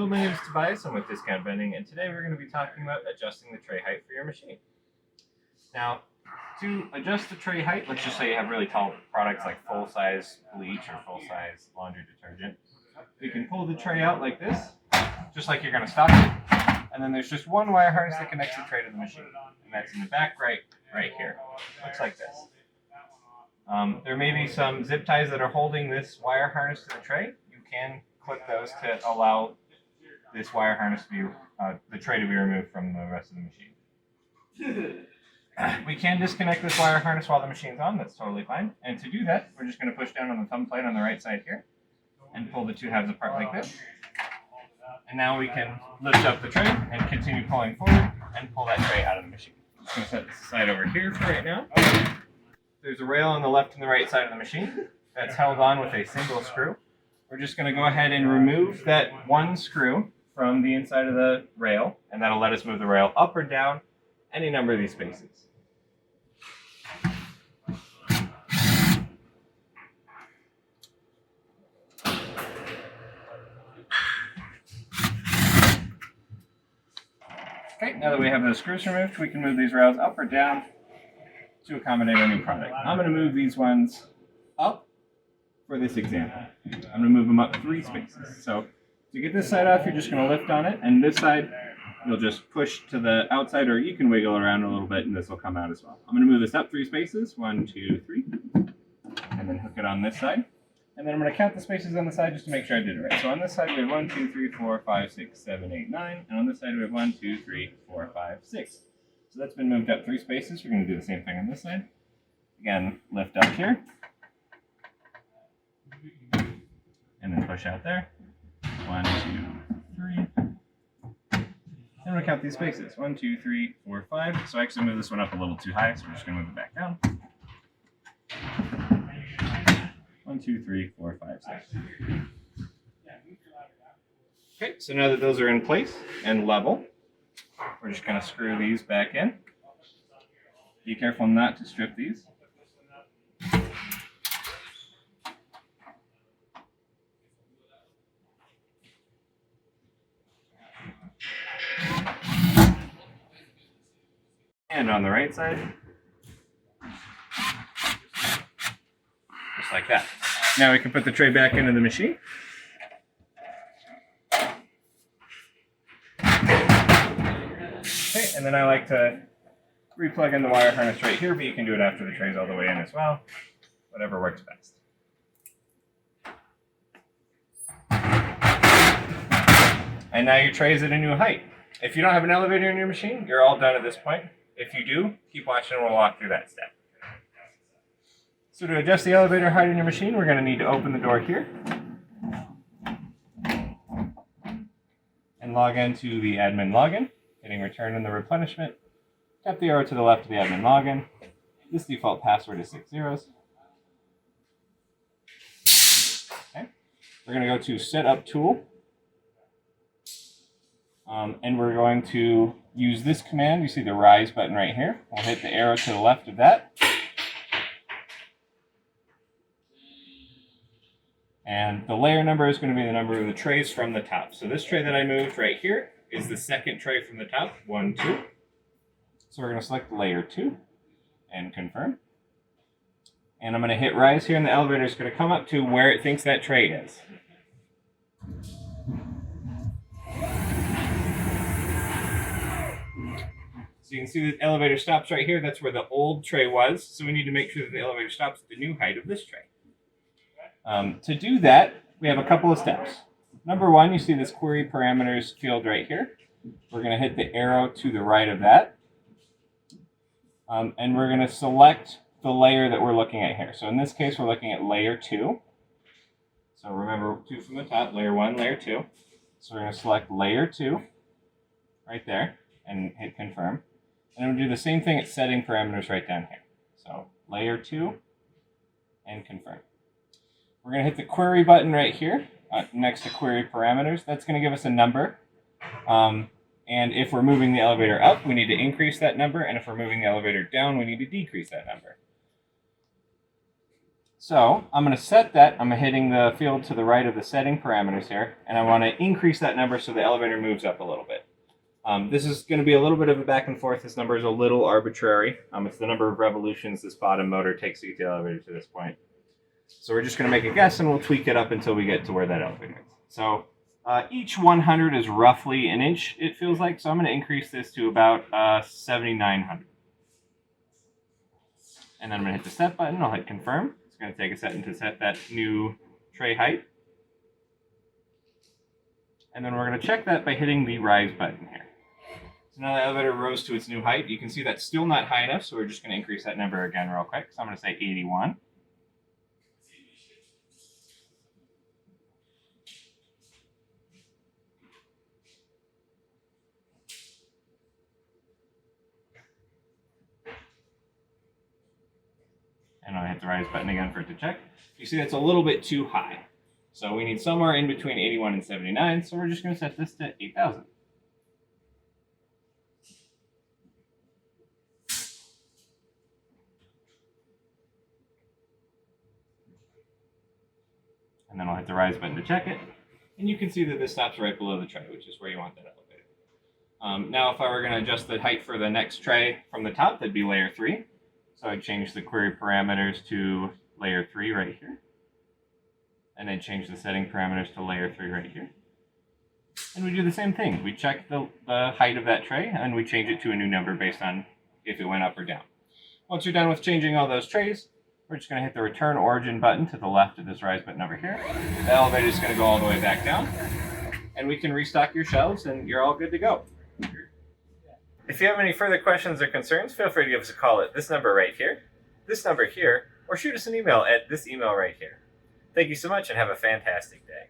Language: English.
my name is Tobias. I'm with Discount Vending, and today we're going to be talking about adjusting the tray height for your machine. Now, to adjust the tray height, let's just say you have really tall products like full-size bleach or full-size laundry detergent. You can pull the tray out like this, just like you're going to stock it, and then there's just one wire harness that connects the tray to the machine, and that's in the back right here. Looks like this. There may be some zip ties that are holding this wire harness to the tray. You can clip those to allow this wire harness to be, the tray to be removed from the rest of the machine. We can disconnect this wire harness while the machine's on. That's totally fine. And to do that, we're just going to push down on the thumb plate on the right side here and pull the two halves apart like this. And now we can lift up the tray and continue pulling forward and pull that tray out of the machine. I'm just going to set this aside over here for right now. There's a rail on the left and the right side of the machine that's held on with a single screw. We're just going to go ahead and remove that one screw from the inside of the rail, and that'll let us move the rail up or down any number of these spaces. Okay, now that we have those screws removed, we can move these rails up or down to accommodate our new product. I'm going to move these ones up for this example. I'm going to move them up 3 spaces. So to get this side off, you're just going to lift on it, and this side, you'll just push to the outside, or you can wiggle around a little bit, and this will come out as well. I'm going to move this up 3 spaces, 1, 2, 3, and then hook it on this side. And then I'm going to count the spaces on the side just to make sure I did it right. So on this side, we have 1, 2, 3, 4, 5, 6, 7, 8, 9. And on this side, we have 1, 2, 3, 4, 5, 6. So that's been moved up 3 spaces. We're going to do the same thing on this side. Again, lift up here. And then push out there. 1, 2, 3. And we're going to count these spaces. 1, 2, 3, 4, 5. So I actually moved this one up a little too high, so we're just going to move it back down. 1, 2, 3, 4, 5, 6. Okay, so now that those are in place and level, we're just going to screw these back in. Be careful not to strip these. And on the right side, just like that. Now we can put the tray back into the machine. Okay, and then I like to replug in the wire harness right here, but you can do it after the tray's all the way in as well. Whatever works best. And now your tray is at a new height. If you don't have an elevator in your machine, you're all done at this point. If you do, keep watching and we'll walk through that step. So to adjust the elevator height in your machine, we're going to need to open the door here and log into the admin login, hitting return in the replenishment. Tap the arrow to the left of the admin login. This default password is 6 zeros. Okay. We're going to go to Setup Tool, and we're going to use this command. You see the Rise button right here. We'll hit the arrow to the left of that. And the layer number is going to be the number of the trays from the top. So this tray that I moved right here is the second tray from the top, 1, 2. So we're going to select layer 2 and confirm. And I'm going to hit rise here, and the elevator is going to come up to where it thinks that tray is. So you can see the elevator stops right here. That's where the old tray was. So we need to make sure that the elevator stops at the new height of this tray. To do that, we have a couple of steps. Number 1, you see this query parameters field right here. We're going to hit the arrow to the right of that. And we're going to select the layer that we're looking at here. So in this case, we're looking at layer 2. So remember 2 from the top, layer 1, layer 2. So we're going to select layer 2 right there and hit confirm. And then we'll do the same thing at setting parameters right down here. So layer 2 and confirm. We're going to hit the query button right here next to query parameters. That's going to give us a number. And if we're moving the elevator up, we need to increase that number. And if we're moving the elevator down, we need to decrease that number. So I'm going to set that. I'm hitting the field to the right of the setting parameters here, and I want to increase that number so the elevator moves up a little bit. This is going to be a little bit of a back and forth. This number is a little arbitrary. It's the number of revolutions this bottom motor takes to get the elevator to this point. So we're just going to make a guess, and we'll tweak it up until we get to where that elevator is. So each 100 is roughly an inch, it feels like. So I'm going to increase this to about 7,900. And then I'm going to hit the set button. I'll hit confirm. It's going to take a second to set that new tray height. And then we're going to check that by hitting the rise button here. So now the elevator rose to its new height. You can see that's still not high enough, so we're just going to increase that number again real quick. So I'm going to say 81. And I'll hit the rise button again for it to check. You see that's a little bit too high. So we need somewhere in between 81 and 79, so we're just going to set this to 8,000. And then I'll hit the rise button to check it. And you can see that this stops right below the tray, which is where you want that elevator. Now if I were going to adjust the height for the next tray from the top, that'd be layer 3. So I'd change the query parameters to layer 3 right here. And then change the setting parameters to layer 3 right here. And we do the same thing. We check the height of that tray, and we change it to a new number based on if it went up or down. Once you're done with changing all those trays, we're just going to hit the return origin button to the left of this rise button over here. The elevator is going to go all the way back down, and we can restock your shelves, and you're all good to go. If you have any further questions or concerns, feel free to give us a call at this number right here, this number here, or shoot us an email at this email right here. Thank you so much, and have a fantastic day.